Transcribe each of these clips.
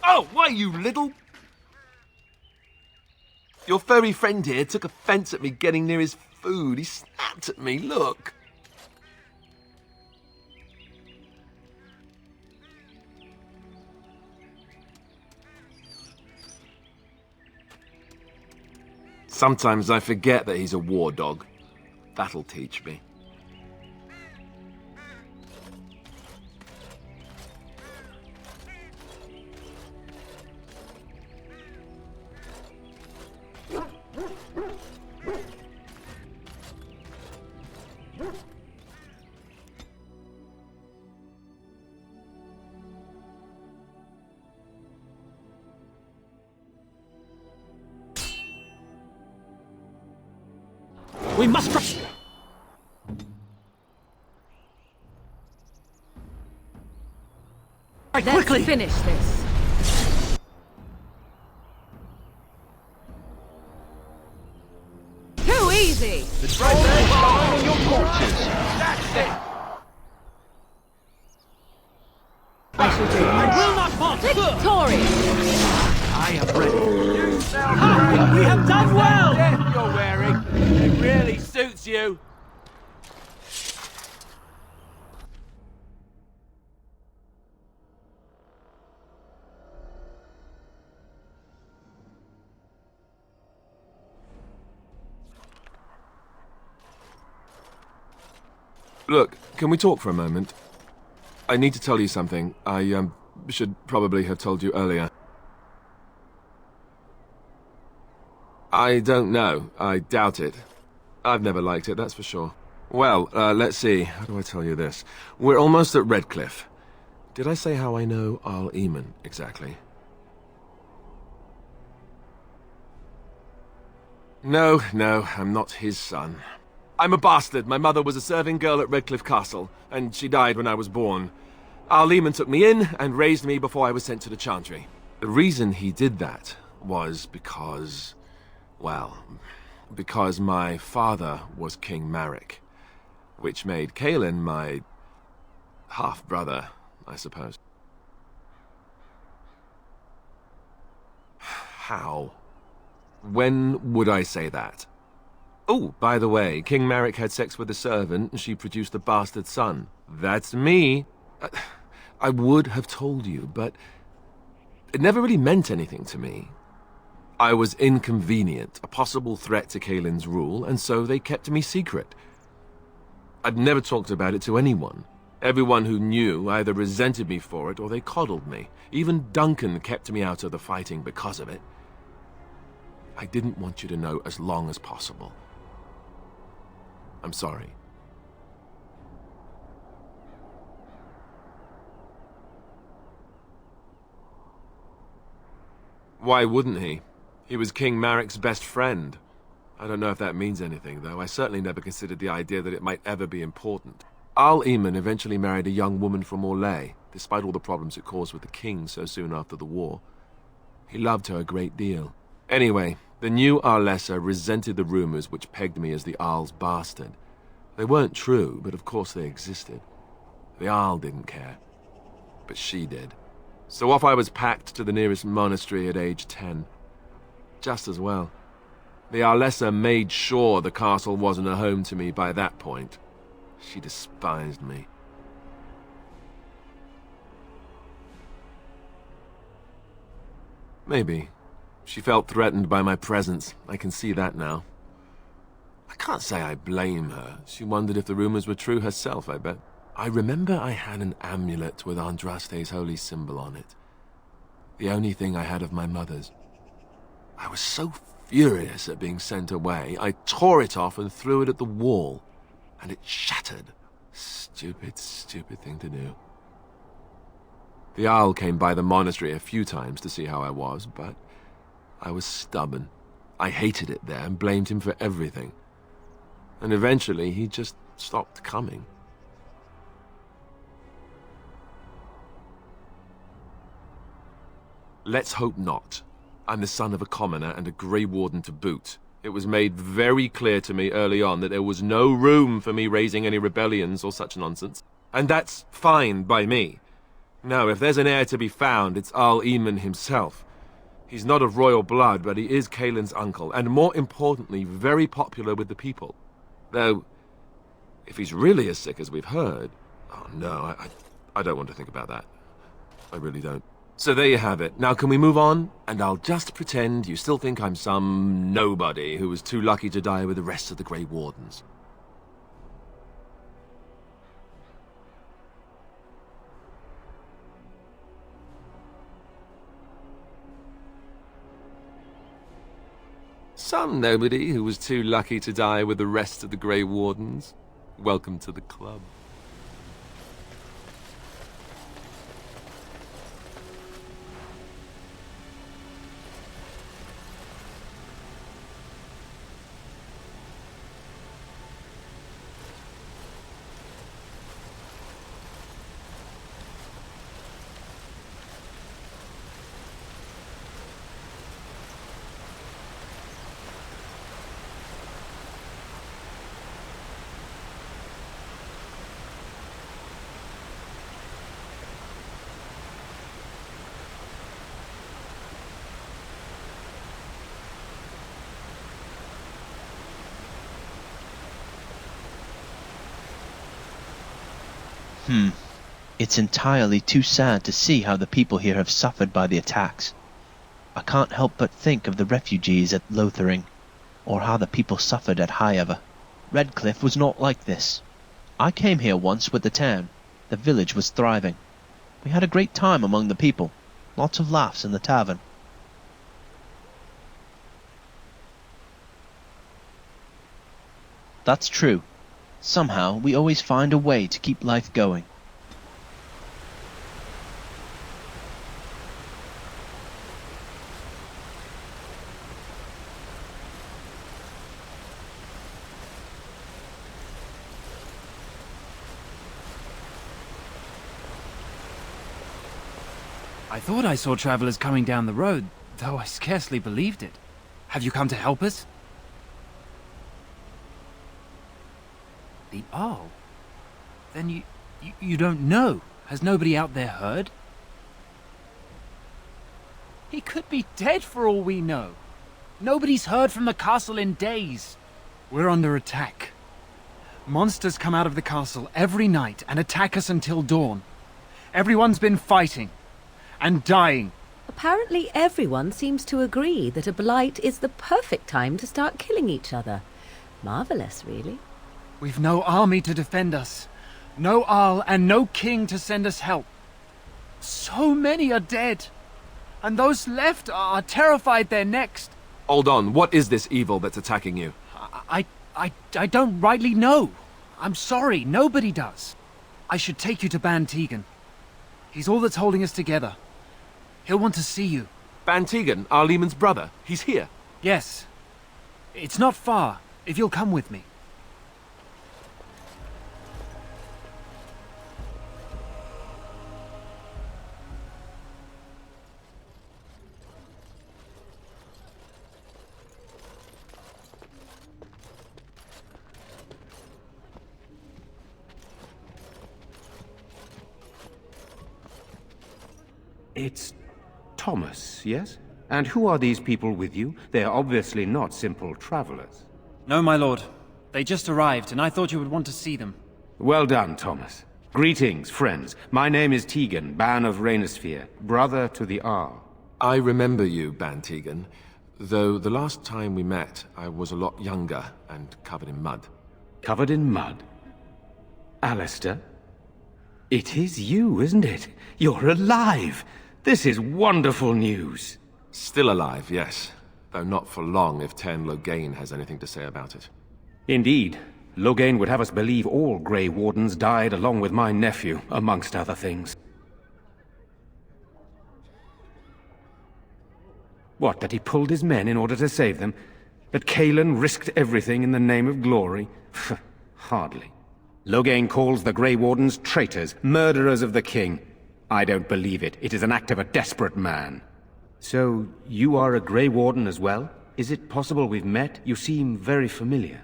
Oh, why, you little... Your furry friend here took offence at me getting near his food. He snapped at me, look. Sometimes I forget that he's a war dog. That'll teach me. We must rush. Right, Let's quickly! finish this. Too easy! It's right there, shining your torches. That's it. I will not fall! Victorious! I am ready. You sound Ha! We have done well! death you're wearing. It really suits you. Look, can we talk for a moment? I need to tell you something. I should probably have told you earlier. I don't know. I doubt it. I've never liked it, that's for sure. Well, let's see. How do I tell you this? We're almost at Redcliffe. Did I say how I know Arl Eamon exactly? No, I'm not his son. I'm a bastard. My mother was a serving girl at Redcliffe Castle, and she died when I was born. Arl Eamon took me in and raised me before I was sent to the Chantry. The reason he did that was because... well, because my father was King Maric, which made Caelan my half-brother, I suppose. How? When would I say that? Oh, by the way, King Maric had sex with a servant and she produced a bastard son. That's me. I would have told you, but it never really meant anything to me. I was inconvenient, a possible threat to Caelan's rule, and so they kept me secret. I'd never talked about it to anyone. Everyone who knew either resented me for it or they coddled me. Even Duncan kept me out of the fighting because of it. I didn't want you to know as long as possible. I'm sorry. Why wouldn't he? He was King Maric's best friend. I don't know if that means anything, though. I certainly never considered the idea that it might ever be important. Arl Eamon eventually married a young woman from Orlais, despite all the problems it caused with the king so soon after the war. He loved her a great deal. Anyway, the new Arlessa resented the rumors which pegged me as the Arl's bastard. They weren't true, but of course they existed. The Arl didn't care, but she did. So off I was packed to the nearest monastery at age 10. Just as well. The Arlessa made sure the castle wasn't a home to me by that point. She despised me. Maybe. She felt threatened by my presence. I can see that now. I can't say I blame her. She wondered if the rumors were true herself, I bet. I remember I had an amulet with Andraste's holy symbol on it. The only thing I had of my mother's. I was so furious at being sent away, I tore it off and threw it at the wall, and it shattered. Stupid, stupid thing to do. The Arl came by the monastery a few times to see how I was, but I was stubborn. I hated it there and blamed him for everything. And eventually he just stopped coming. Let's hope not. I'm the son of a commoner and a Grey Warden to boot. It was made very clear to me early on that there was no room for me raising any rebellions or such nonsense. And that's fine by me. No, if there's an heir to be found, it's Arl Eamon himself. He's not of royal blood, but he is Caelan's uncle, and more importantly, very popular with the people. Though, if he's really as sick as we've heard... Oh no, I don't want to think about that. I really don't. So there you have it. Now can we move on? And I'll just pretend you still think I'm some nobody who was too lucky to die with the rest of the Grey Wardens. Some nobody who was too lucky to die with the rest of the Grey Wardens. Welcome to the club. It's entirely too sad to see how the people here have suffered by the attacks. I can't help but think of the refugees at Lothering, or how the people suffered at Highever. Redcliffe was not like this. I came here once with the town. The village was thriving. We had a great time among the people. Lots of laughs in the tavern. That's true. Somehow, we always find a way to keep life going. I thought I saw travelers coming down the road, though I scarcely believed it. Have you come to help us? The Arl? Then you don't know? Has nobody out there heard? He could be dead for all we know. Nobody's heard from the castle in days. We're under attack. Monsters come out of the castle every night and attack us until dawn. Everyone's been fighting. And dying. Apparently everyone seems to agree that a blight is the perfect time to start killing each other. Marvelous, really. We've no army to defend us. No Arl and no king to send us help. So many are dead. And those left are terrified they're next. Hold on, what is this evil that's attacking you? I don't rightly know. I'm sorry, nobody does. I should take you to Ban Tegan. He's all that's holding us together. He'll want to see you. Ban Tegan, Arl Eamon's brother. He's here. Yes. It's not far, if you'll come with me. It's Thomas, yes? And who are these people with you? They are obviously not simple travelers. No, my lord. They just arrived, and I thought you would want to see them. Well done, Thomas. Greetings, friends. My name is Tegan, Ban of Rainersphere, brother to the Arl. I remember you, Ban Tegan, though the last time we met, I was a lot younger and covered in mud. Covered in mud? Alistair? It is you, isn't it? You're alive! This is wonderful news. Still alive, yes. Though not for long if Ten Loghain has anything to say about it. Indeed. Loghain would have us believe all Grey Wardens died along with my nephew, amongst other things. What, that he pulled his men in order to save them? That Caelan risked everything in the name of glory? Hardly. Loghain calls the Grey Wardens traitors, murderers of the king. I don't believe it. It is an act of a desperate man. So, you are a Grey Warden as well? Is it possible we've met? You seem very familiar.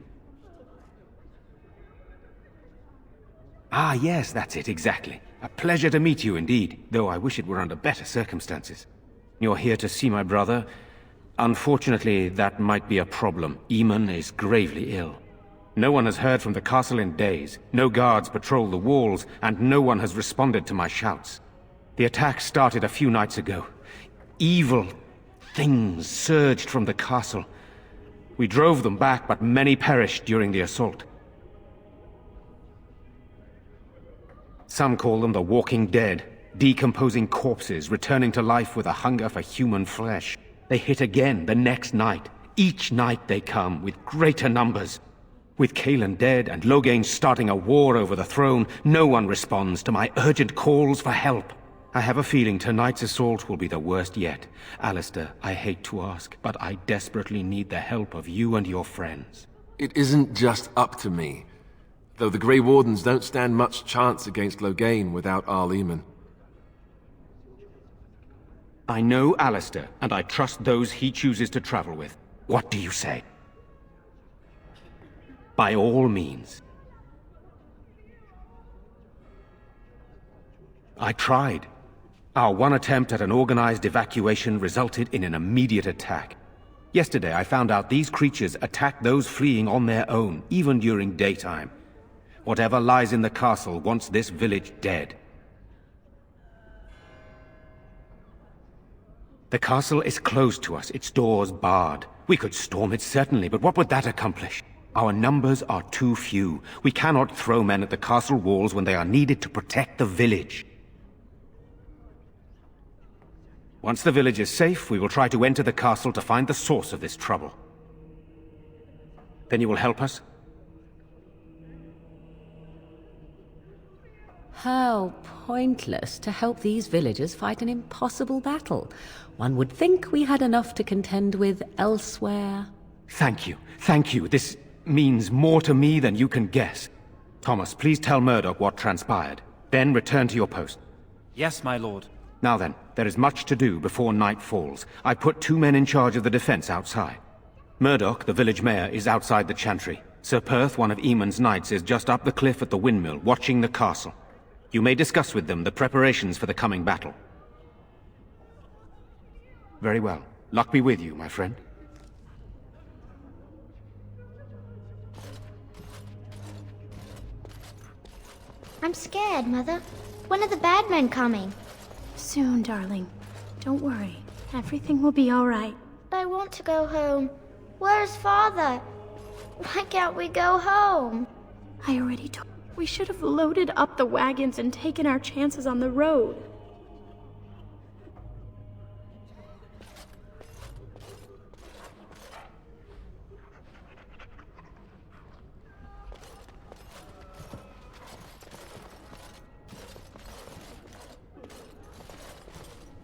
Ah, yes, that's it, exactly. A pleasure to meet you indeed, though I wish it were under better circumstances. You're here to see my brother? Unfortunately, that might be a problem. Eamon is gravely ill. No one has heard from the castle in days. No guards patrol the walls, and no one has responded to my shouts. The attack started a few nights ago. Evil things surged from the castle. We drove them back, but many perished during the assault. Some call them the Walking Dead, decomposing corpses returning to life with a hunger for human flesh. They hit again the next night. Each night they come, with greater numbers. With Kaelan dead and Loghain starting a war over the throne, no one responds to my urgent calls for help. I have a feeling tonight's assault will be the worst yet. Alistair, I hate to ask, but I desperately need the help of you and your friends. It isn't just up to me. Though the Grey Wardens don't stand much chance against Loghain without Arl Eamon. I know Alistair, and I trust those he chooses to travel with. What do you say? By all means. I tried. Our one attempt at an organized evacuation resulted in an immediate attack. Yesterday I found out these creatures attack those fleeing on their own, even during daytime. Whatever lies in the castle wants this village dead. The castle is closed to us, its doors barred. We could storm it certainly, but what would that accomplish? Our numbers are too few. We cannot throw men at the castle walls when they are needed to protect the village. Once the village is safe, we will try to enter the castle to find the source of this trouble. Then you will help us? How pointless to help these villagers fight an impossible battle. One would think we had enough to contend with elsewhere. Thank you. Thank you. This means more to me than you can guess. Thomas, please tell Murdoch what transpired. Then return to your post. Yes, my lord. Now then, there is much to do before night falls. I put 2 men in charge of the defense outside. Murdoch, the village mayor, is outside the chantry. Sir Perth, one of Eamon's knights, is just up the cliff at the windmill, watching the castle. You may discuss with them the preparations for the coming battle. Very well. Luck be with you, my friend. I'm scared, Mother. When are the bad men coming? Soon, darling. Don't worry. Everything will be all right. I want to go home. Where's Father? Why can't we go home? I already told. We should have loaded up the wagons and taken our chances on the road.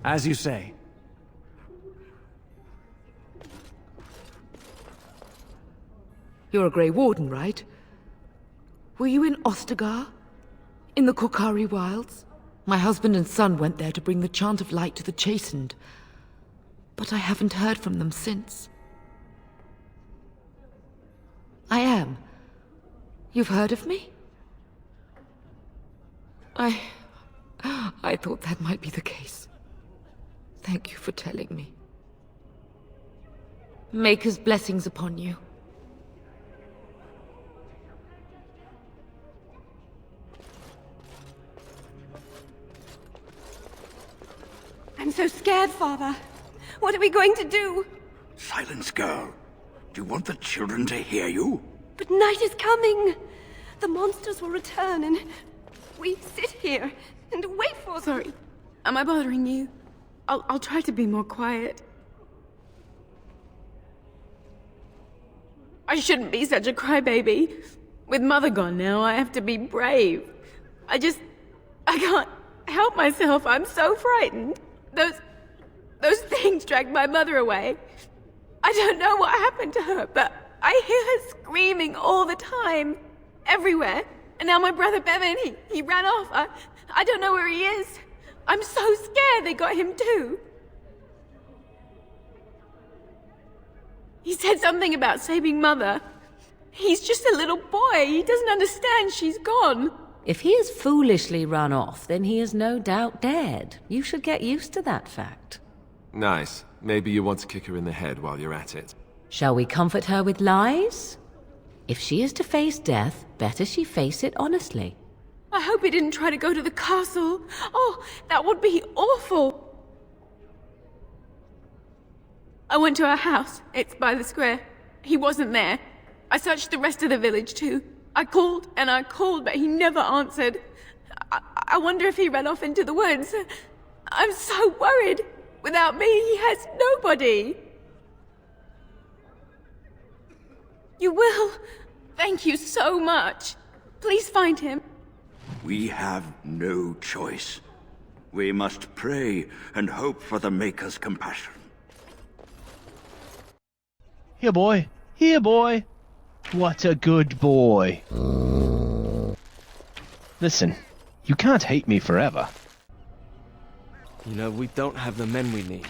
As you say. You're a Grey Warden, right? Were you in Ostagar? In the Korkari Wilds? My husband and son went there to bring the chant of light to the chastened. But I haven't heard from them since. I am. You've heard of me? I thought that might be the case. Thank you for telling me. Maker's blessings upon you. I'm so scared, Father. What are we going to do? Silence, girl. Do you want the children to hear you? But night is coming. The monsters will return and we sit here and wait for them. Sorry. Am I bothering you? I'll try to be more quiet. I shouldn't be such a crybaby. With Mother gone now, I have to be brave. I can't help myself. I'm so frightened. Those things dragged my mother away. I don't know what happened to her, but I hear her screaming all the time. Everywhere. And now my brother Bevan, he ran off. I don't know where he is. I'm so scared they got him too. He said something about saving Mother. He's just a little boy. He doesn't understand she's gone. If he has foolishly run off, then he is no doubt dead. You should get used to that fact. Nice. Maybe you want to kick her in the head while you're at it. Shall we comfort her with lies? If she is to face death, better she face it honestly. I hope he didn't try to go to the castle. Oh, that would be awful. I went to our house. It's by the square. He wasn't there. I searched the rest of the village too. I called and I called, but he never answered. I wonder if he ran off into the woods. I'm so worried. Without me, he has nobody. You will? Thank you so much. Please find him. We have no choice. We must pray and hope for the Maker's compassion. Here, boy. Here, boy. What a good boy. Listen, you can't hate me forever. You know, we don't have the men we need.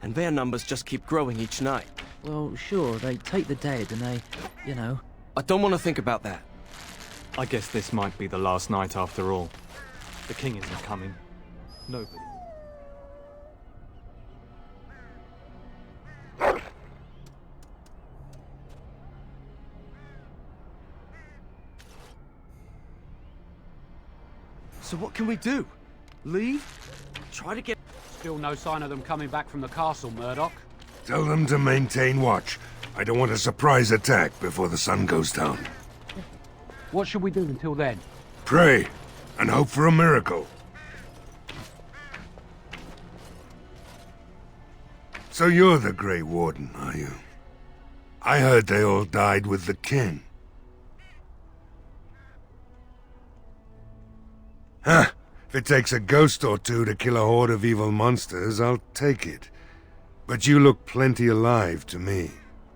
And their numbers just keep growing each night. Well, sure, they take the dead and they, you know... I don't want to think about that. I guess this might be the last night after all. The king isn't coming. Nobody. So what can we do? Leave? Try to get... Still no sign of them coming back from the castle, Murdoch. Tell them to maintain watch. I don't want a surprise attack before the sun goes down. What should we do until then? Pray, and hope for a miracle. So you're the Grey Warden, are you? I heard they all died with the king. Huh. If it takes a ghost or two to kill a horde of evil monsters, I'll take it. But you look plenty alive to me.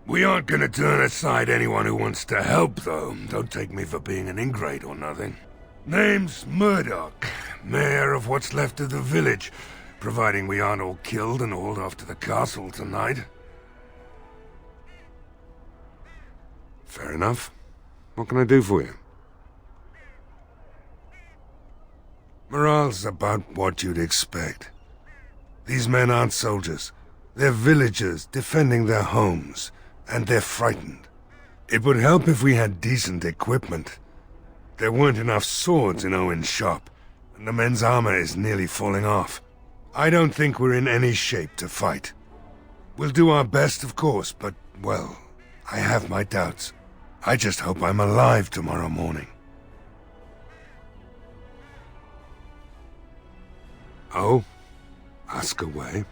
We aren't gonna turn aside anyone who wants to help, though. Don't take me for being an ingrate or nothing. Name's Murdoch, mayor of what's left of the village, providing we aren't all killed and hauled off to the castle tonight. Fair enough. What can I do for you? Morale's about what you'd expect. These men aren't soldiers. They're villagers defending their homes, and they're frightened. It would help if we had decent equipment. There weren't enough swords in Owen's shop, and the men's armor is nearly falling off. I don't think we're in any shape to fight. We'll do our best, of course, but, well, I have my doubts. I just hope I'm alive tomorrow morning. Oh? Ask away.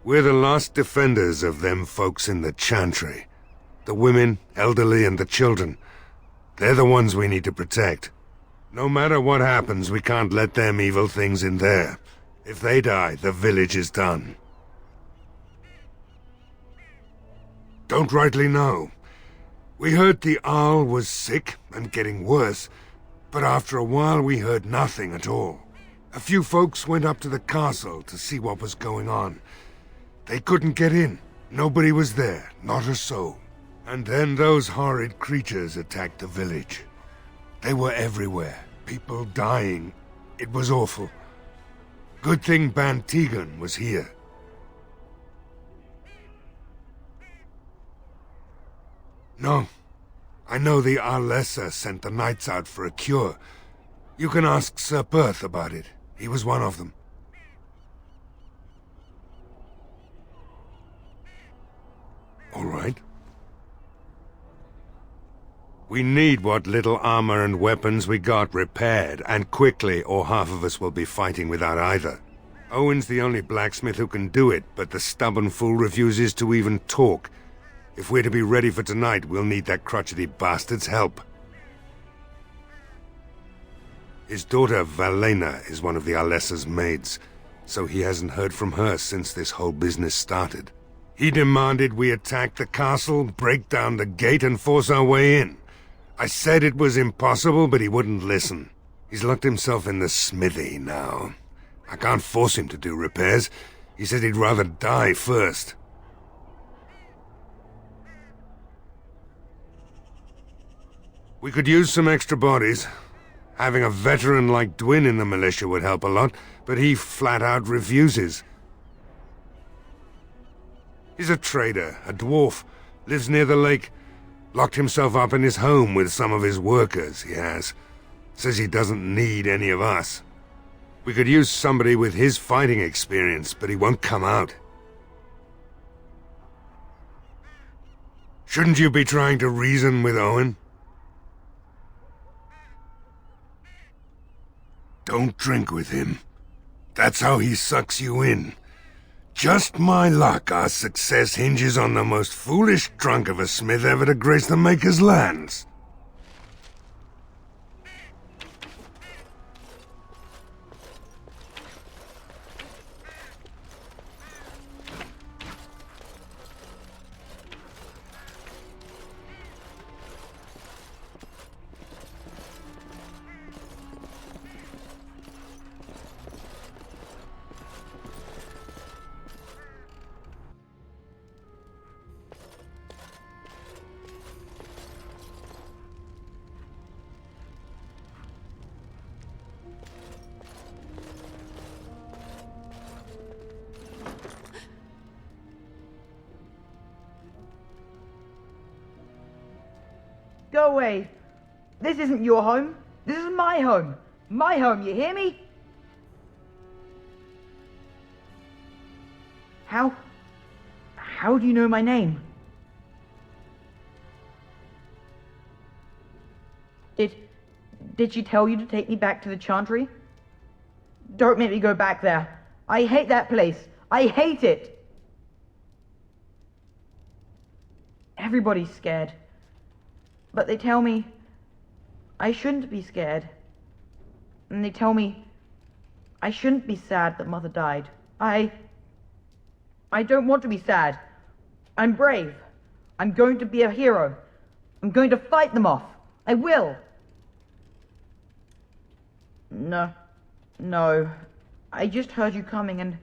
We're the last defenders of them folks in the Chantry. The women, elderly, and the children. They're the ones we need to protect. No matter what happens, we can't let them evil things in there. If they die, the village is done. Don't rightly know. We heard the Arl was sick and getting worse, but after a while we heard nothing at all. A few folks went up to the castle to see what was going on. They couldn't get in. Nobody was there, not a soul. And then those horrid creatures attacked the village. They were everywhere, people dying. It was awful. Good thing Ban Tegan was here. No. I know the Arlessa sent the knights out for a cure. You can ask Sir Perth about it. He was one of them. All right. We need what little armor and weapons we got repaired, and quickly, or half of us will be fighting without either. Owen's the only blacksmith who can do it, but the stubborn fool refuses to even talk. If we're to be ready for tonight, we'll need that crotchety bastard's help. His daughter, Valena, is one of the Arlessa's maids, so he hasn't heard from her since this whole business started. He demanded we attack the castle, break down the gate, and force our way in. I said it was impossible, but he wouldn't listen. He's locked himself in the smithy now. I can't force him to do repairs. He said he'd rather die first. We could use some extra bodies. Having a veteran like Dwyn in the militia would help a lot, but he flat out refuses. He's a trader, a dwarf, lives near the lake. Locked himself up in his home with some of his workers, he has. Says he doesn't need any of us. We could use somebody with his fighting experience, but he won't come out. Shouldn't you be trying to reason with Owen? Don't drink with him. That's how he sucks you in. Just my luck, our success hinges on the most foolish drunk of a smith ever to grace the Maker's lands. Go away. This isn't your home. This is my home. My home, you hear me? How do you know my name? Did she tell you to take me back to the Chantry? Don't make me go back there. I hate that place. I hate it. Everybody's scared. But they tell me I shouldn't be scared. And they tell me I shouldn't be sad that Mother died. I don't want to be sad. I'm brave. I'm going to be a hero. I'm going to fight them off. I will. No. I just heard you coming, and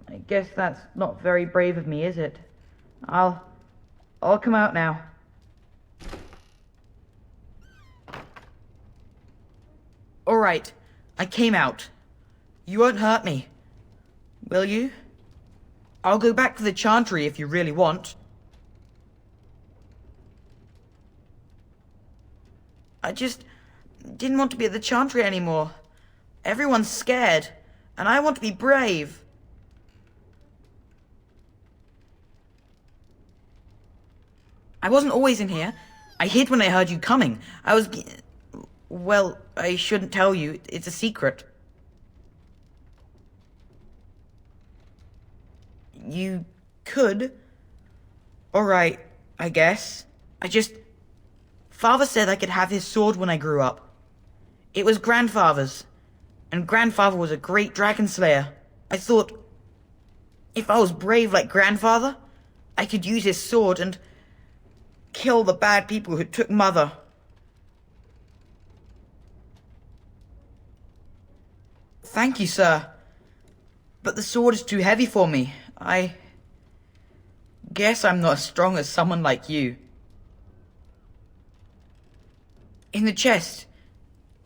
I guess that's not very brave of me, is it? I'll come out now. All right, I came out. You won't hurt me, will you? I'll go back to the Chantry if you really want. I just didn't want to be at the Chantry anymore. Everyone's scared, and I want to be brave. I wasn't always in here. I hid when I heard you coming. Well, I shouldn't tell you. It's a secret. You could. Alright, I guess. Father said I could have his sword when I grew up. It was Grandfather's. And Grandfather was a great dragon slayer. I thought, if I was brave like Grandfather, I could use his sword and kill the bad people who took Mother. Thank you, sir. But the sword is too heavy for me. I guess I'm not as strong as someone like you. In the chest,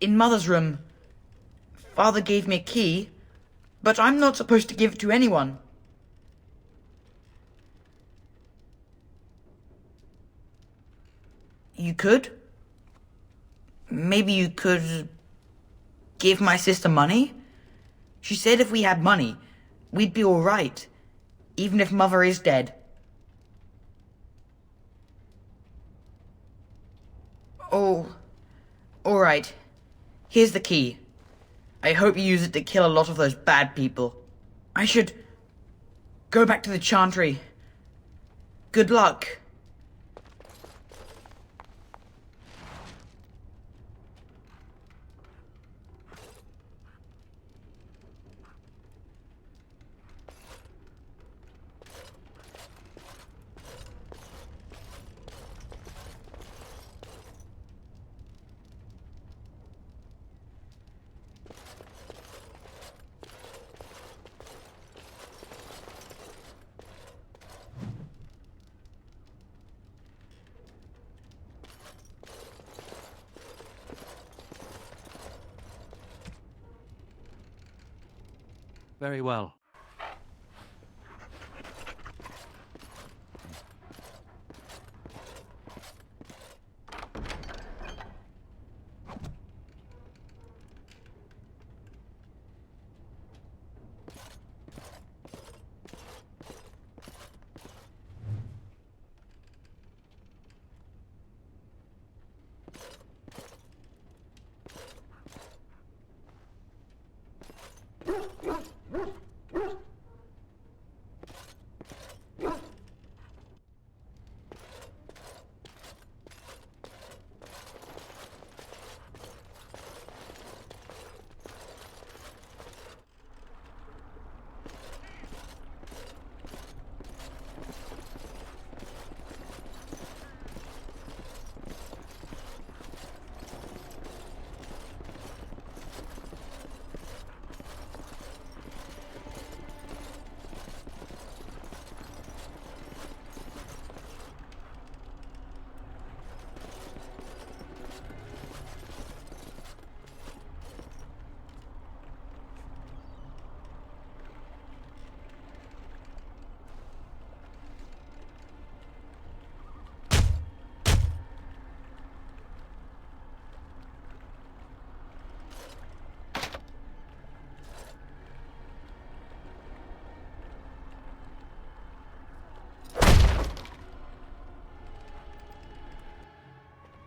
in Mother's room, Father gave me a key, but I'm not supposed to give it to anyone. You could? Maybe you could give my sister money? She said if we had money, we'd be all right, even if Mother is dead. Oh, all right. Here's the key. I hope you use it to kill a lot of those bad people. I should go back to the Chantry. Good luck. Very well.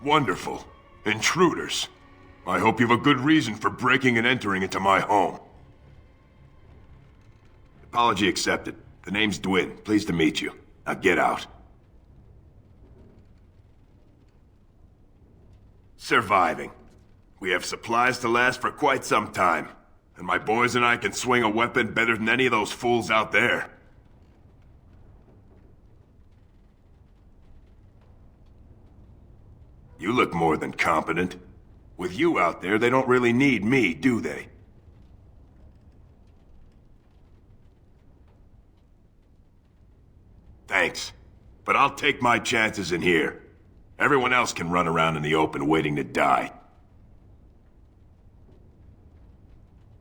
Wonderful. Intruders. I hope you have a good reason for breaking and entering into my home. Apology accepted. The name's Dwin. Pleased to meet you. Now get out. Surviving. We have supplies to last for quite some time. And my boys and I can swing a weapon better than any of those fools out there. You look more than competent. With you out there, they don't really need me, do they? Thanks. But I'll take my chances in here. Everyone else can run around in the open waiting to die.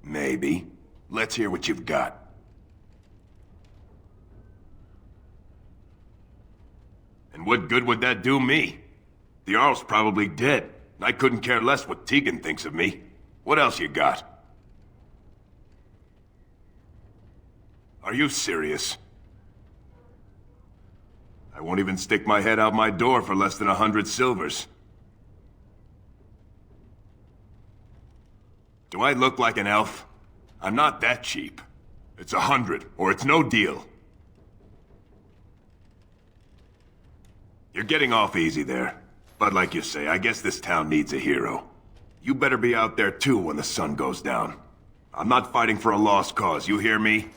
Maybe. Let's hear what you've got. And what good would that do me? The Arl's probably dead, and I couldn't care less what Tegan thinks of me. What else you got? Are you serious? I won't even stick my head out my door for less than 100 silvers. Do I look like an elf? I'm not that cheap. It's 100, or it's no deal. You're getting off easy there. But like you say, I guess this town needs a hero. You better be out there too when the sun goes down. I'm not fighting for a lost cause, you hear me?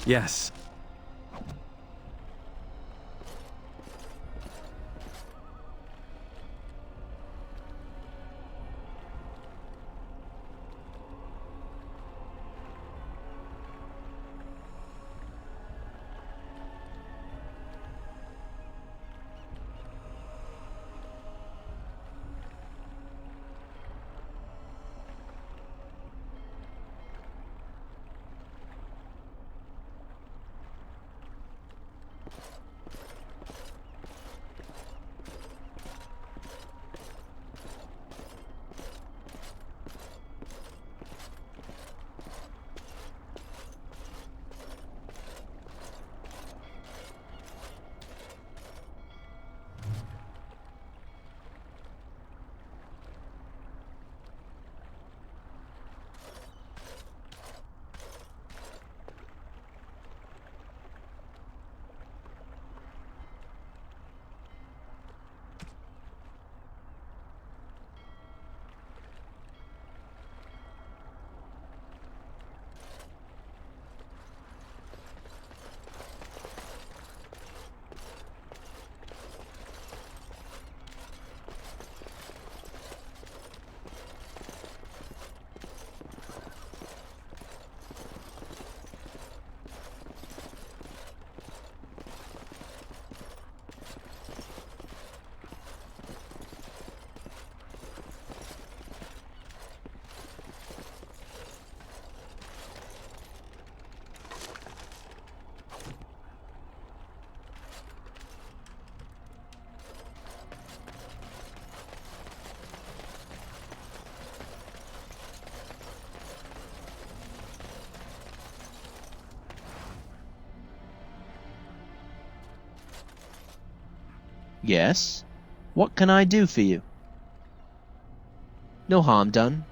Yes. Yes? What can I do for you? No harm done.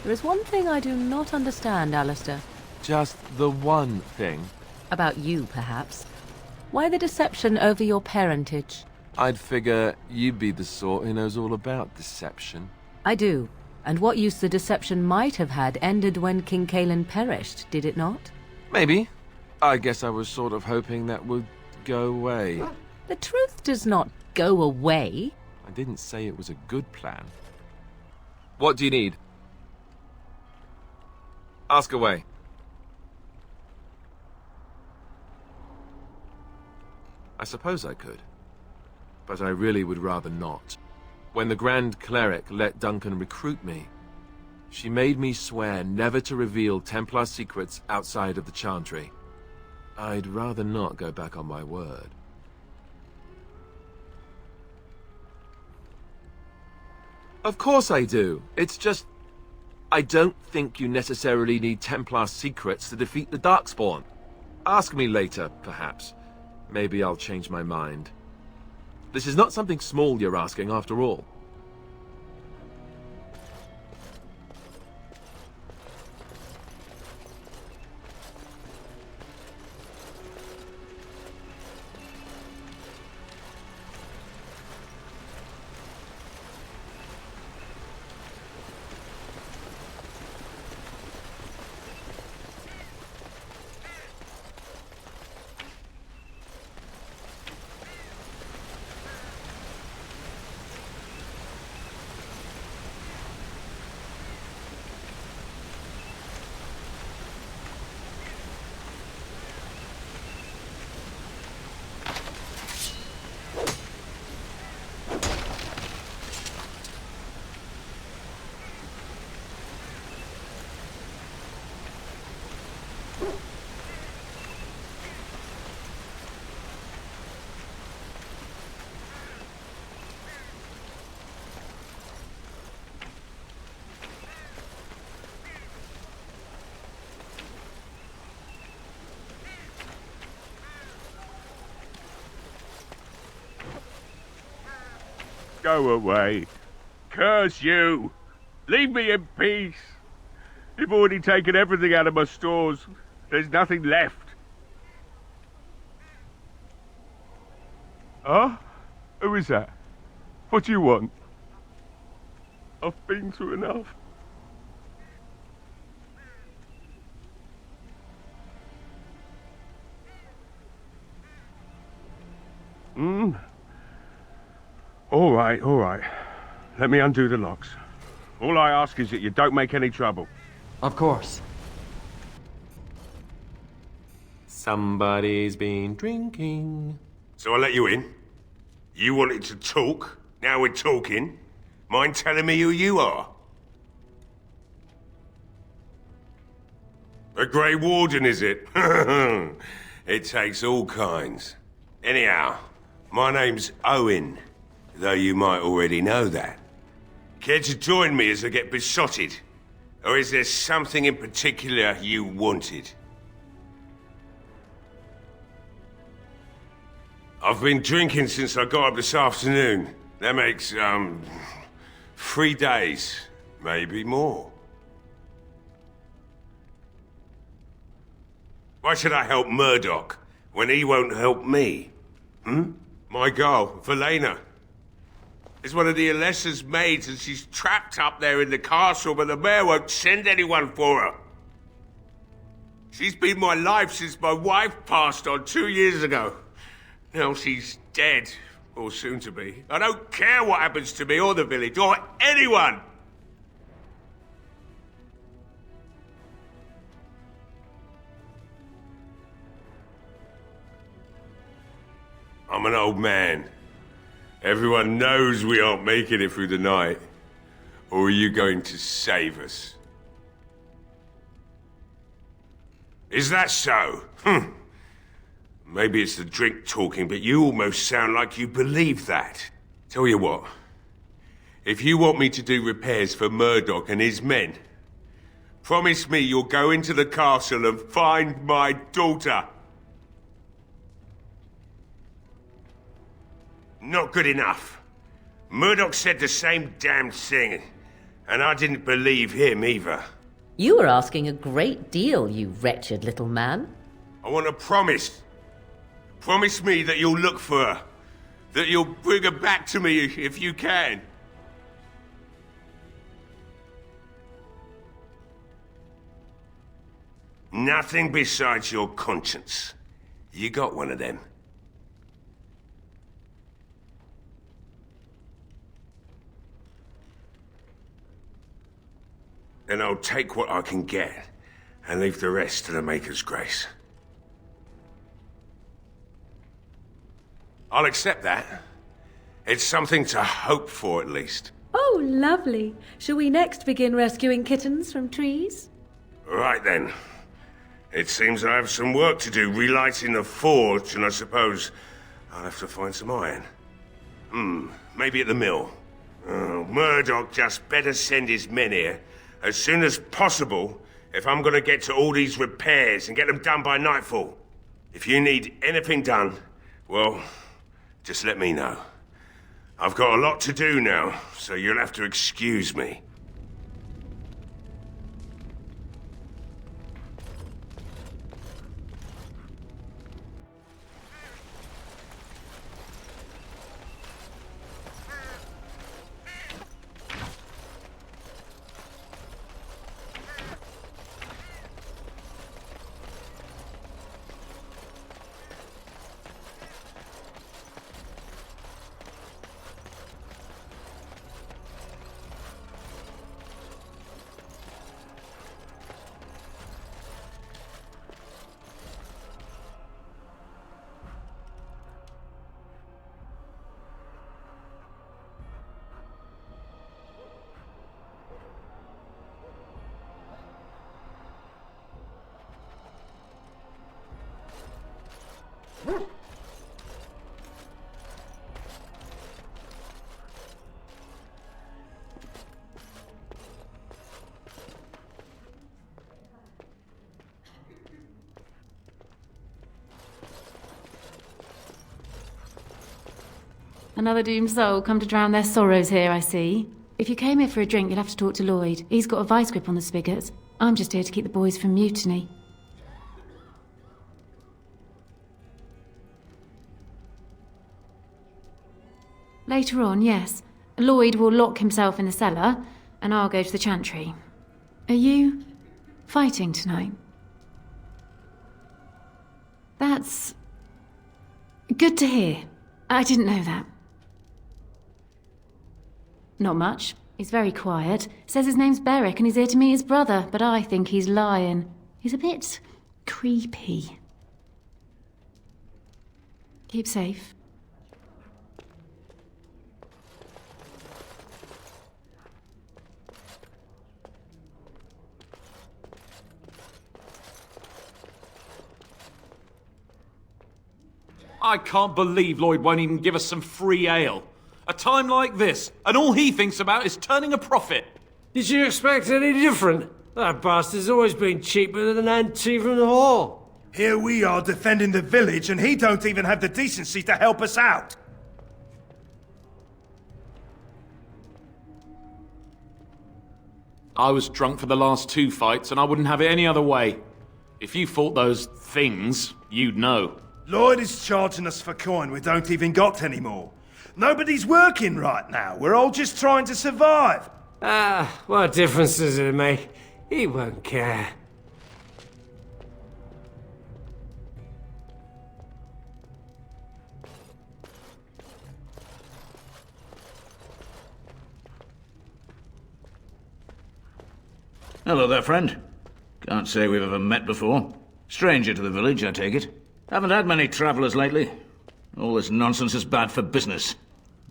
There is one thing I do not understand, Alistair. Just the one thing. About you, perhaps. Why the deception over your parentage? I'd figure you'd be the sort who knows all about deception. I do. And what use the deception might have had ended when King Caelan perished, did it not? Maybe. I guess I was sort of hoping that would go away. The truth does not go away. I didn't say it was a good plan. What do you need? Ask away. I suppose I could. But I really would rather not. When the Grand Cleric let Duncan recruit me, she made me swear never to reveal Templar secrets outside of the Chantry. I'd rather not go back on my word. Of course I do. It's just... I don't think you necessarily need Templar secrets to defeat the Darkspawn. Ask me later, perhaps. Maybe I'll change my mind. This is not something small you're asking, after all. Go away. Curse you. Leave me in peace. You've already taken everything out of my stores. There's nothing left. Huh? Who is that? What do you want? I've been through enough. All right, all right. Let me undo the locks. All I ask is that you don't make any trouble. Of course. Somebody's been drinking. So I let you in. You wanted to talk. Now we're talking. Mind telling me who you are? A Grey Warden, is it? It takes all kinds. Anyhow, my name's Owen, though you might already know that. Care to join me as I get besotted? Or is there something in particular you wanted? I've been drinking since I got up this afternoon. That makes, 3 days, maybe more. Why should I help Murdoch when he won't help me? My girl, Valena, is one of the Alessa's maids and she's trapped up there in the castle, but the mayor won't send anyone for her. She's been my life since my wife passed on 2 years ago. Now she's dead, or soon to be. I don't care what happens to me or the village, or anyone! I'm an old man. Everyone knows we aren't making it through the night. Or are you going to save us? Is that so? Maybe it's the drink talking, but you almost sound like you believe that. Tell you what. If you want me to do repairs for Murdoch and his men, promise me you'll go into the castle and find my daughter. Not good enough. Murdoch said the same damn thing, and I didn't believe him either. You were asking a great deal, you wretched little man. I want a promise. Promise me that you'll look for her. That you'll bring her back to me if you can. Nothing besides your conscience. You got one of them. Then I'll take what I can get and leave the rest to the Maker's grace. I'll accept that. It's something to hope for, at least. Oh, lovely. Shall we next begin rescuing kittens from trees? Right then. It seems I have some work to do relighting the forge, and I suppose I'll have to find some iron. Maybe at the mill. Oh, Murdoch just better send his men here as soon as possible if I'm gonna get to all these repairs and get them done by nightfall. If you need anything done, well, just let me know. I've got a lot to do now, so you'll have to excuse me. Another doomed soul come to drown their sorrows here, I see. If you came here for a drink, you'll have to talk to Lloyd. He's got a vice grip on the spigots. I'm just here to keep the boys from mutiny. Later on, yes. Lloyd will lock himself in the cellar, and I'll go to the chantry. Are you fighting tonight? That's good to hear. I didn't know that. Not much. He's very quiet. Says his name's Beric and he's here to meet his brother, but I think he's lying. He's a bit creepy. Keep safe. I can't believe Lloyd won't even give us some free ale. A time like this, and all he thinks about is turning a profit. Did you expect any different? That bastard's always been cheaper than an tea from the hall. Here we are defending the village, and he don't even have the decency to help us out. I was drunk for the last 2 fights, and I wouldn't have it any other way. If you fought those things, you'd know. Lloyd is charging us for coin we don't even got anymore. Nobody's working right now. We're all just trying to survive. What difference does it make? He won't care. Hello there, friend. Can't say we've ever met before. Stranger to the village, I take it. Haven't had many travellers lately. All this nonsense is bad for business.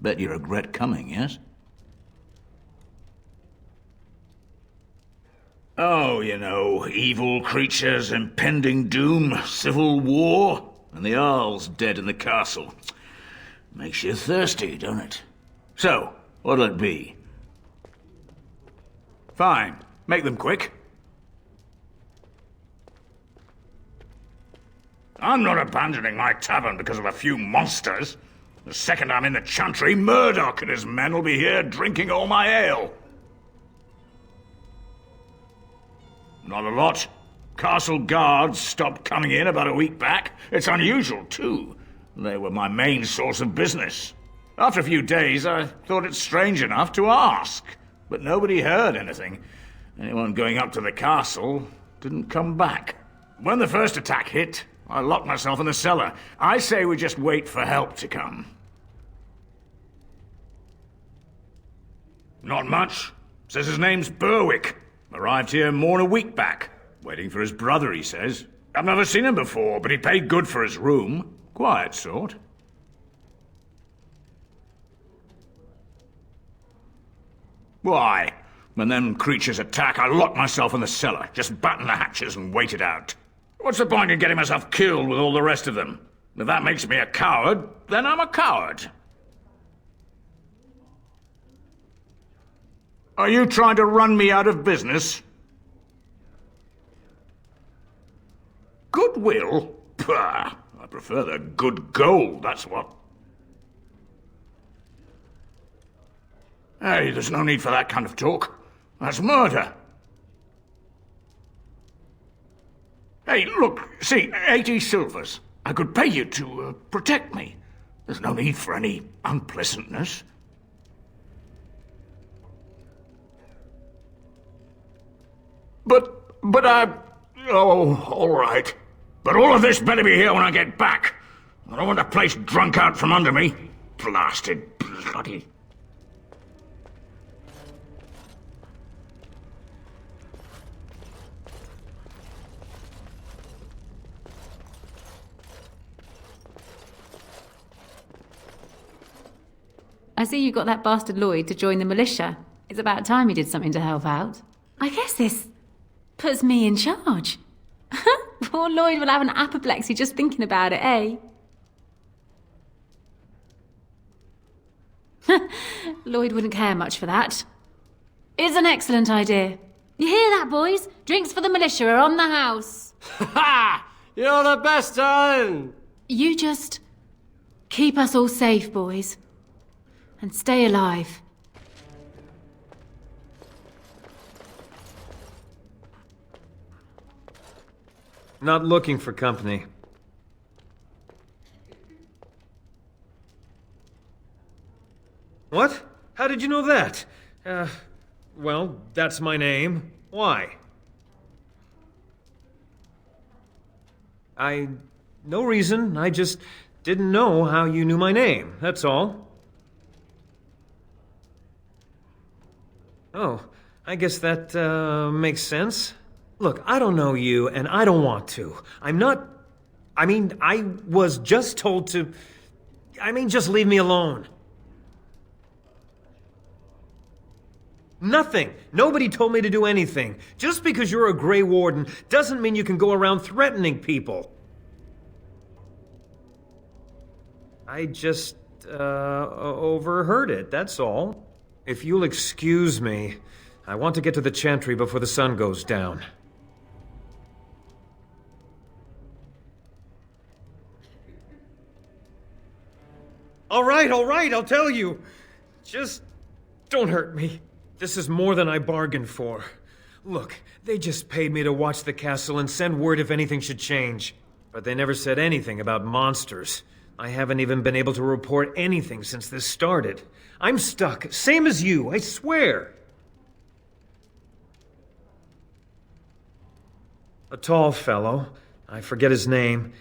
Bet you regret coming, yes? Oh, you know, evil creatures, impending doom, civil war, and the Arl's dead in the castle. Makes you thirsty, don't it? So, what'll it be? Fine. Make them quick. I'm not abandoning my tavern because of a few monsters. The second I'm in the chantry, Murdoch and his men will be here drinking all my ale. Not a lot. Castle guards stopped coming in about a week back. It's unusual, too. They were my main source of business. After a few days, I thought it strange enough to ask. But nobody heard anything. Anyone going up to the castle didn't come back. When the first attack hit, I locked myself in the cellar. I say we just wait for help to come. Not much. Says his name's Berwick. Arrived here more than a week back. Waiting for his brother, he says. I've never seen him before, but he paid good for his room. Quiet sort. Why? When them creatures attack, I lock myself in the cellar. Just batten the hatches and wait it out. What's the point in getting myself killed with all the rest of them? If that makes me a coward, then I'm a coward. Are you trying to run me out of business? Goodwill? Pah! I prefer the good gold, that's what. Hey, there's no need for that kind of talk. That's murder. Hey, look, see, 80 silvers. I could pay you to protect me. There's no need for any unpleasantness. But I... Oh, all right. But all of this better be here when I get back. I don't want the place drunk out from under me. Blasted bloody... I see you got that bastard Lloyd to join the militia. It's about time he did something to help out. I guess this puts me in charge. Poor Lloyd will have an apoplexy just thinking about it, eh? Lloyd wouldn't care much for that. It's an excellent idea. You hear that, boys? Drinks for the militia are on the house. Ha! You're the best, darling! You just keep us all safe, boys. And stay alive. Not looking for company. What? How did you know that? Well, that's my name. Why? No reason. I just didn't know how you knew my name, that's all. Oh, I guess that, makes sense. Look, I don't know you, and I don't want to. I was just told to... just leave me alone. Nothing. Nobody told me to do anything. Just because you're a Grey Warden doesn't mean you can go around threatening people. I just, overheard it, that's all. If you'll excuse me, I want to get to the Chantry before the sun goes down. All right, I'll tell you. Just don't hurt me. This is more than I bargained for. Look, they just paid me to watch the castle and send word if anything should change. But they never said anything about monsters. I haven't even been able to report anything since this started. I'm stuck, same as you, I swear. A tall fellow, I forget his name.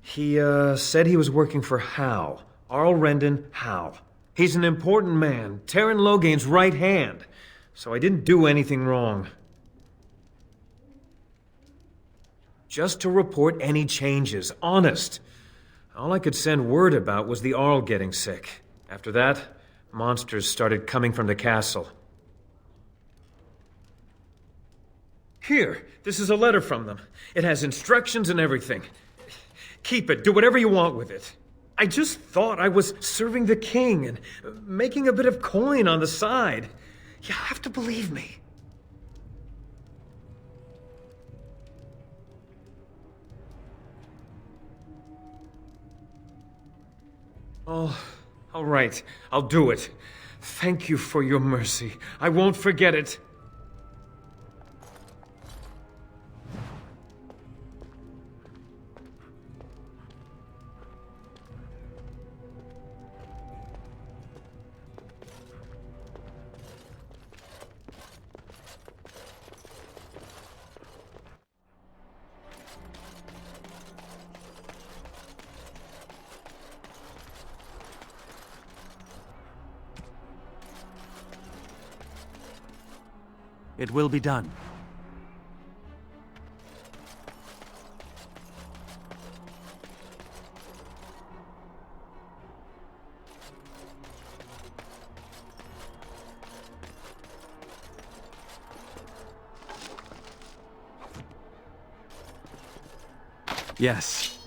He, said he was working for Hal. Arl Rendon Hal. He's an important man, Terran Logain's right hand. So I didn't do anything wrong. Just to report any changes, honest. All I could send word about was the Arl getting sick. After that, monsters started coming from the castle. Here, this is a letter from them. It has instructions and everything. Keep it, do whatever you want with it. I just thought I was serving the king and making a bit of coin on the side. You have to believe me. Oh, all right. I'll do it. Thank you for your mercy. I won't forget it. It will be done. Yes.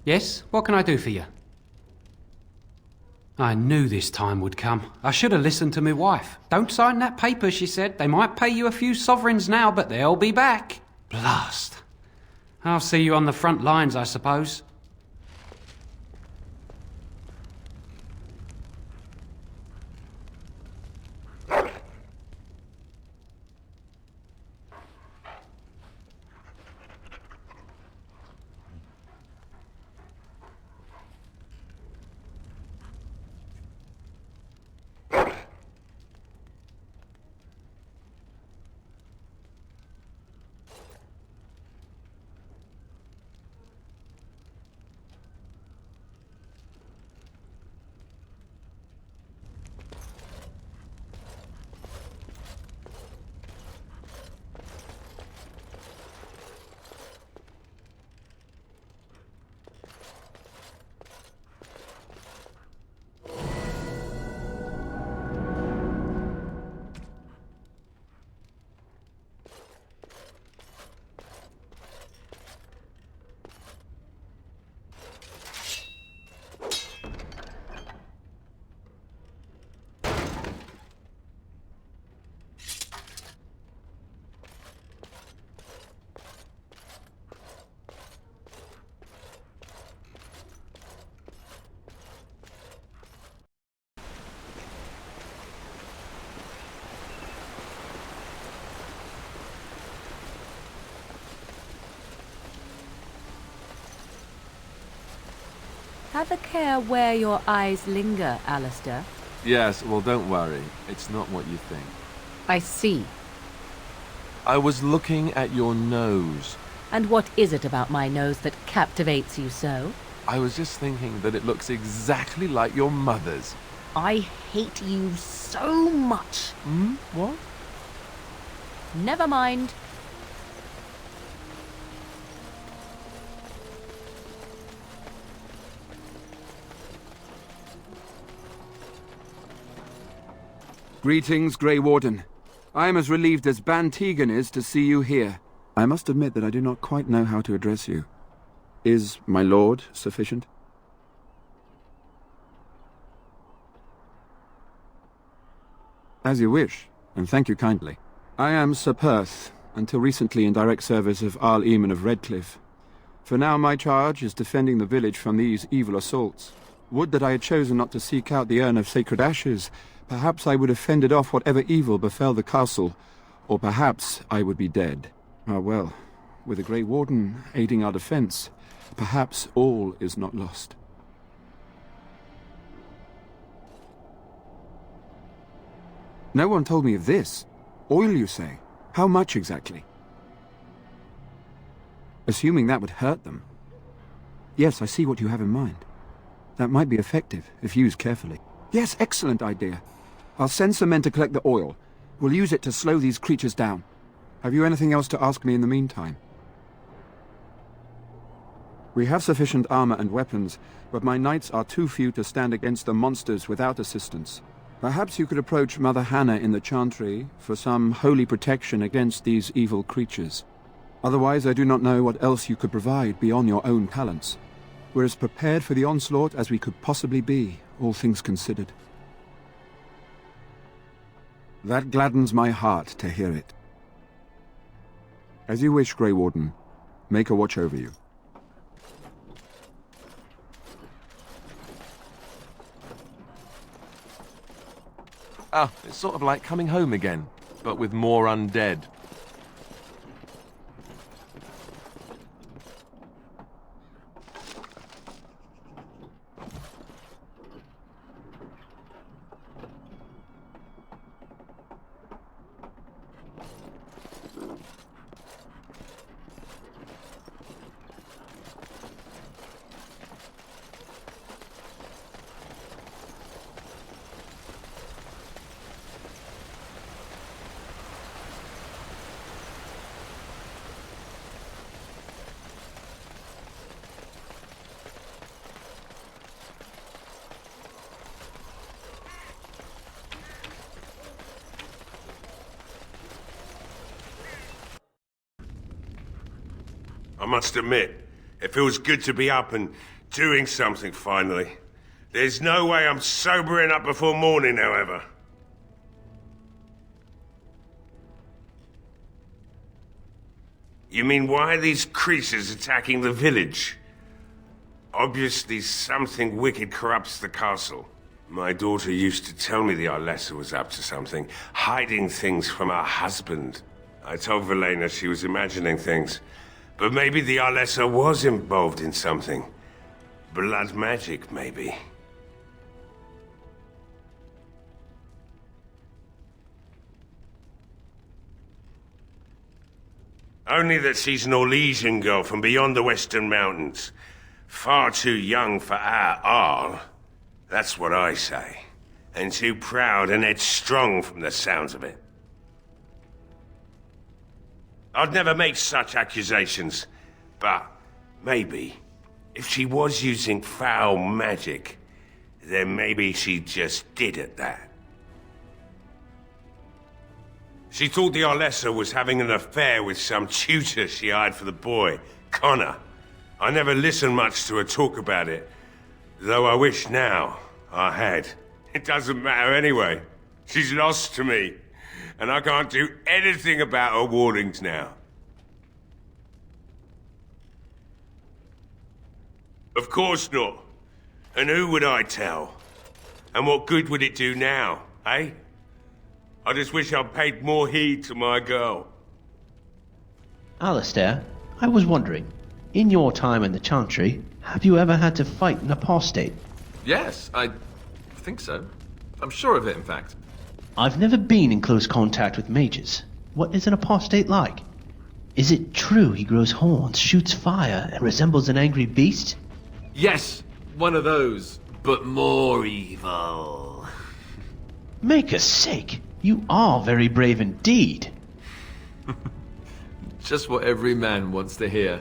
Yes? What can I do for you? I knew this time would come. I should have listened to my wife. Don't sign that paper, she said. They might pay you a few sovereigns now, but they'll be back. Blast. I'll see you on the front lines, I suppose. Have a care where your eyes linger, Alistair. Yes, well, don't worry. It's not what you think. I see. I was looking at your nose. And what is it about my nose that captivates you so? I was just thinking that it looks exactly like your mother's. I hate you so much. What? Never mind. Greetings, Grey Warden. I am as relieved as Ban Tegan is to see you here. I must admit that I do not quite know how to address you. Is my lord sufficient? As you wish, and thank you kindly. I am Sir Perth, until recently in direct service of Arl Eamon of Redcliffe. For now my charge is defending the village from these evil assaults. Would that I had chosen not to seek out the urn of sacred ashes. Perhaps I would have fended off whatever evil befell the castle, or perhaps I would be dead. Ah well, with the Grey Warden aiding our defense, perhaps all is not lost. No one told me of this. Oil, you say? How much exactly? Assuming that would hurt them. Yes, I see what you have in mind. That might be effective, if used carefully. Yes, excellent idea. I'll send some men to collect the oil. We'll use it to slow these creatures down. Have you anything else to ask me in the meantime? We have sufficient armor and weapons, but my knights are too few to stand against the monsters without assistance. Perhaps you could approach Mother Hannah in the Chantry for some holy protection against these evil creatures. Otherwise, I do not know what else you could provide beyond your own talents. We're as prepared for the onslaught as we could possibly be, all things considered. That gladdens my heart to hear it. As you wish, Grey Warden. Make a watch over you. Ah, it's sort of like coming home again, but with more undead. I must admit, it feels good to be up and doing something finally. There's no way I'm sobering up before morning, however. You mean, why are these creatures attacking the village? Obviously something wicked corrupts the castle. My daughter used to tell me the Arlessa was up to something, hiding things from her husband. I told Velena she was imagining things. But maybe the Arlessa was involved in something. Blood magic, maybe. Only that she's an Orlesian girl from beyond the Western Mountains. Far too young for our Arl. That's what I say. And too proud and headstrong from the sounds of it. I'd never make such accusations, but maybe, if she was using foul magic, then maybe she just did at that. She thought the Arlessa was having an affair with some tutor she hired for the boy, Connor. I never listened much to her talk about it, though I wish now I had. It doesn't matter anyway. She's lost to me. And I can't do anything about her warnings now. Of course not. And who would I tell? And what good would it do now, eh? I just wish I'd paid more heed to my girl. Alistair, I was wondering, In your time in the Chantry, have you ever had to fight an apostate? Yes, I think so. I'm sure of it, in fact. I've never been in close contact with mages. What is an apostate like? Is it true he grows horns, shoots fire, and resembles an angry beast? Yes, one of those, but more evil. Maker's sake, you are very brave indeed. Just what every man wants to hear.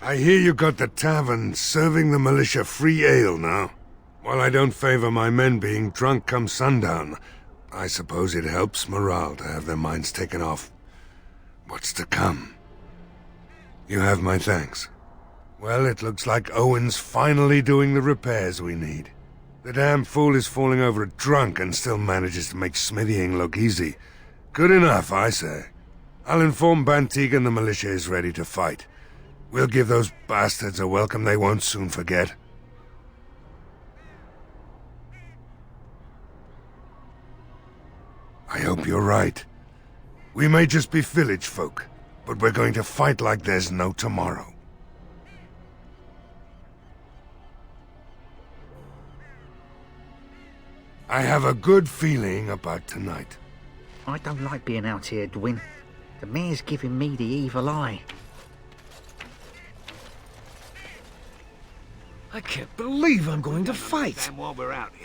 I hear you got the tavern serving the militia free ale now. While I don't favor my men being drunk come sundown, I suppose it helps morale to have their minds taken off what's to come. You have my thanks. Well, it looks like Owen's finally doing the repairs we need. The damn fool is falling over drunk and still manages to make smithying look easy. Good enough, I say. I'll inform Bantig the militia is ready to fight. We'll give those bastards a welcome they won't soon forget. I hope you're right. We may just be village folk, but we're going to fight like there's no tomorrow. I have a good feeling about tonight. I don't like being out here, Dwin. The mayor's giving me the evil eye. I can't believe I'm going to fight.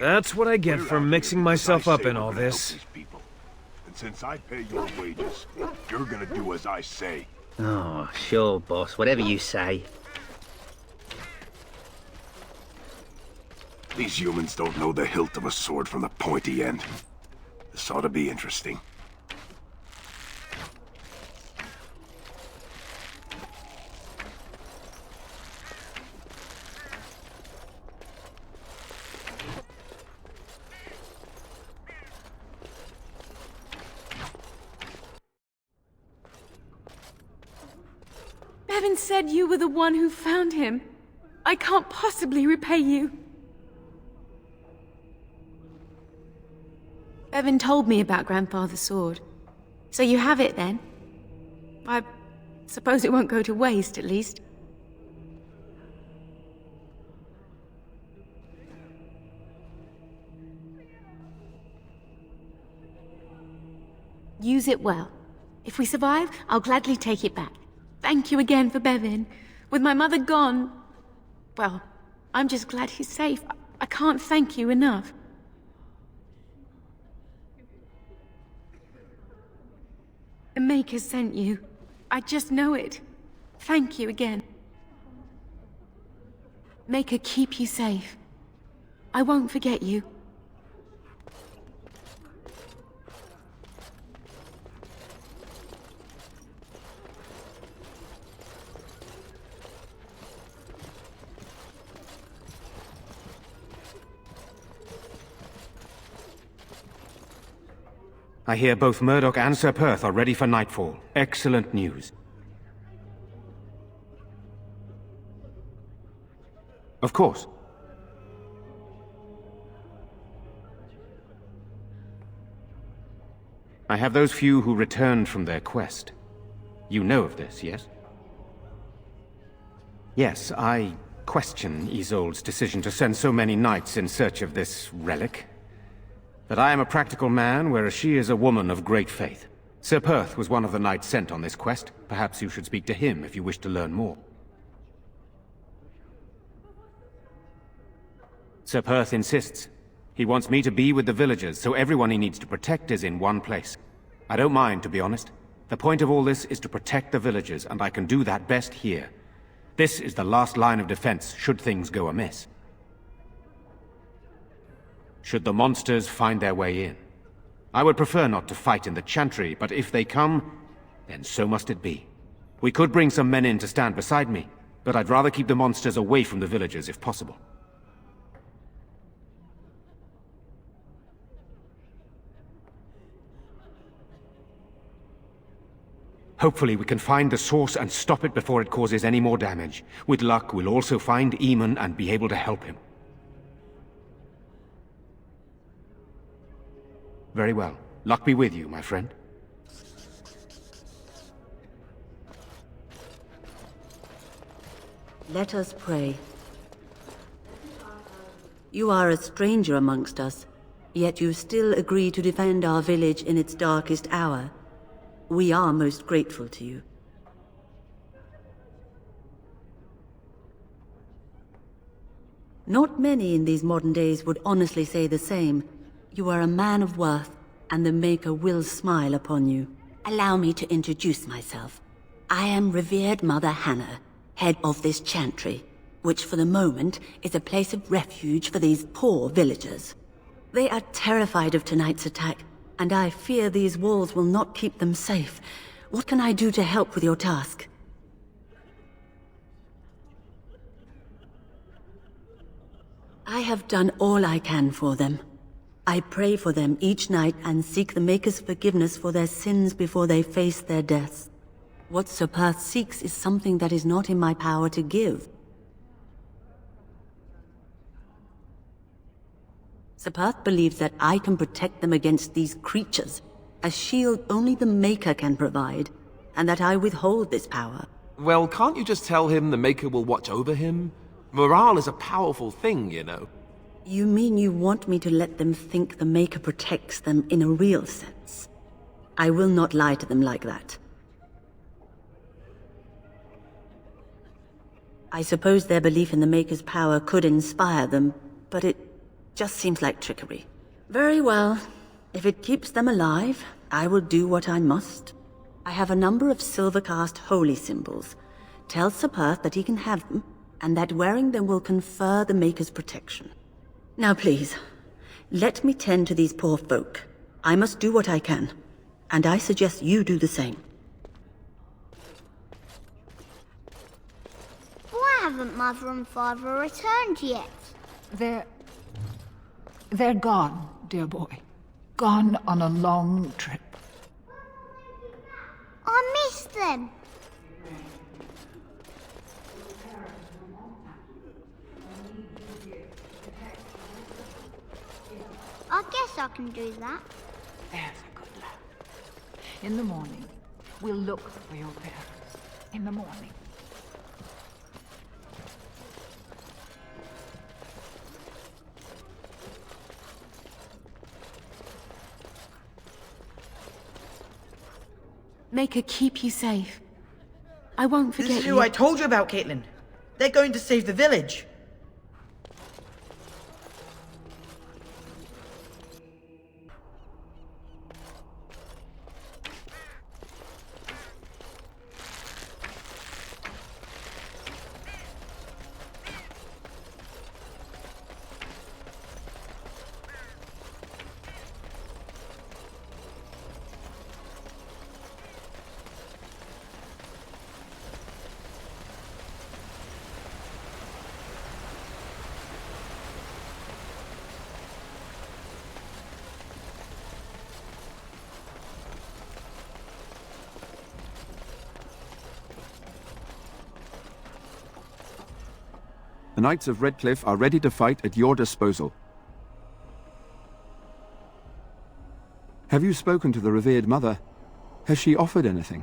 That's what I get for mixing myself up in all this. And since I pay your wages, you're gonna do as I say. Oh, sure, boss. Whatever you say. These humans don't know the hilt of a sword from the pointy end. This ought to be interesting. Bevan said you were the one who found him. I can't possibly repay you. Bevan told me about Grandfather's sword. So you have it then? I suppose it won't go to waste, at least. Use it well. If we survive, I'll gladly take it back. Thank you again for Bevan. With my mother gone... well, I'm just glad he's safe. I can't thank you enough. The Maker sent you. I just know it. Thank you again. Maker keep you safe. I won't forget you. I hear both Murdoch and Sir Perth are ready for nightfall. Excellent news. Of course. I have those few who returned from their quest. You know of this, yes? Yes, I question Isolde's decision to send so many knights in search of this relic. But I am a practical man, whereas she is a woman of great faith. Sir Perth was one of the knights sent on this quest. Perhaps you should speak to him if you wish to learn more. Sir Perth insists. He wants me to be with the villagers, so everyone he needs to protect is in one place. I don't mind, to be honest. The point of all this is to protect the villagers, and I can do that best here. This is the last line of defense, should things go amiss. Should the monsters find their way in. I would prefer not to fight in the Chantry, but if they come, then so must it be. We could bring some men in to stand beside me, but I'd rather keep the monsters away from the villagers if possible. Hopefully we can find the source and stop it before it causes any more damage. With luck, we'll also find Eamon and be able to help him. Very well. Luck be with you, my friend. Let us pray. You are a stranger amongst us, yet you still agree to defend our village in its darkest hour. We are most grateful to you. Not many in these modern days would honestly say the same. You are a man of worth, and the Maker will smile upon you. Allow me to introduce myself. I am revered Mother Hannah, head of this chantry, which for the moment is a place of refuge for these poor villagers. They are terrified of tonight's attack, and I fear these walls will not keep them safe. What can I do to help with your task? I have done all I can for them. I pray for them each night and seek the Maker's forgiveness for their sins before they face their deaths. What Sir Perth seeks is something that is not in my power to give. Sir Perth believes that I can protect them against these creatures, a shield only the Maker can provide, and that I withhold this power. Well, can't you just tell him the Maker will watch over him? Morale is a powerful thing, you know. You mean you want me to let them think the Maker protects them in a real sense? I will not lie to them like that. I suppose their belief in the Maker's power could inspire them, but it just seems like trickery. Very well. If it keeps them alive, I will do what I must. I have a number of silver-cast holy symbols. Tell Sir Perth that he can have them, and that wearing them will confer the Maker's protection. Now please, let me tend to these poor folk. I must do what I can, and I suggest you do the same. Why haven't Mother and Father returned yet? They're gone, dear boy. Gone on a long trip. I missed them. I guess I can do that. There's a good lad. In the morning, we'll look for your parents. In the morning. Maker keep you safe. I won't forget This is you. who I told you about, Caitlin. They're going to save the village. The Knights of Redcliffe are ready to fight at your disposal. Have you spoken to the revered mother? Has she offered anything?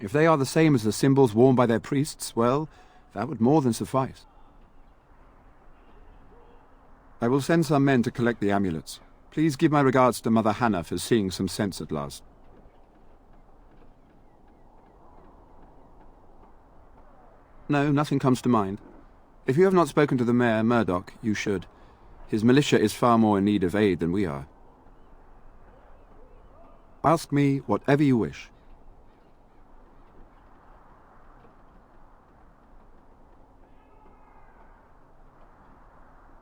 If they are the same as the symbols worn by their priests, well, that would more than suffice. I will send some men to collect the amulets. Please give my regards to Mother Hannah for seeing some sense at last. No, nothing comes to mind. If you have not spoken to the Mayor, Murdoch, you should. His militia is far more in need of aid than we are. Ask me whatever you wish.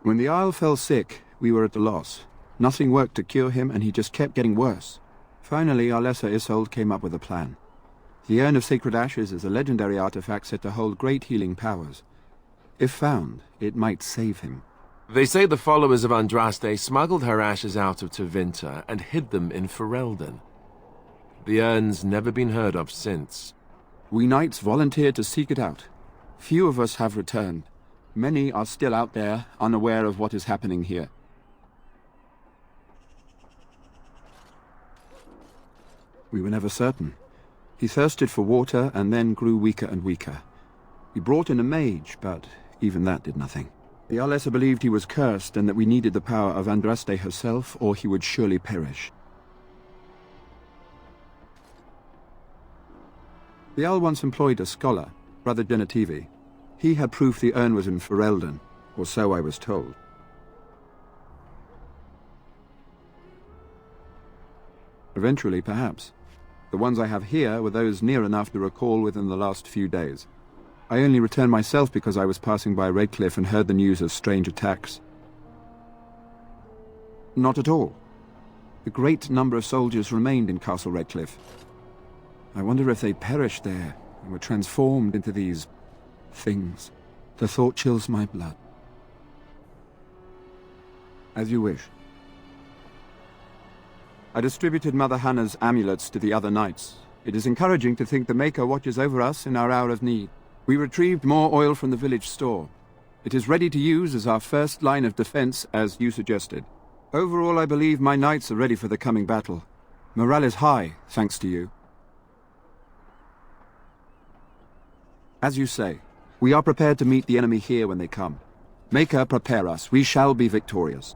When the Isle fell sick, we were at a loss. Nothing worked to cure him, and he just kept getting worse. Finally, our lesser Isolde came up with a plan. The Urn of Sacred Ashes is a legendary artifact said to hold great healing powers. If found, it might save him. They say the followers of Andraste smuggled her ashes out of Tevinter and hid them in Ferelden. The urn's never been heard of since. We knights volunteered to seek it out. Few of us have returned. Many are still out there, unaware of what is happening here. We were never certain. He thirsted for water and then grew weaker and weaker. We brought in a mage, but even that did nothing. The Arlessa believed he was cursed and that we needed the power of Andraste herself, or he would surely perish. The Arl once employed a scholar, Brother Genetivi. He had proof the urn was in Ferelden, or so I was told. Eventually, perhaps. The ones I have here were those near enough to recall within the last few days. I only returned myself because I was passing by Redcliffe and heard the news of strange attacks. Not at all. A great number of soldiers remained in Castle Redcliffe. I wonder if they perished there and were transformed into these things. The thought chills my blood. As you wish. I distributed Mother Hannah's amulets to the other knights. It is encouraging to think the Maker watches over us in our hour of need. We retrieved more oil from the village store. It is ready to use as our first line of defense, as you suggested. Overall, I believe my knights are ready for the coming battle. Morale is high, thanks to you. As you say, we are prepared to meet the enemy here when they come. Maker, prepare us. We shall be victorious.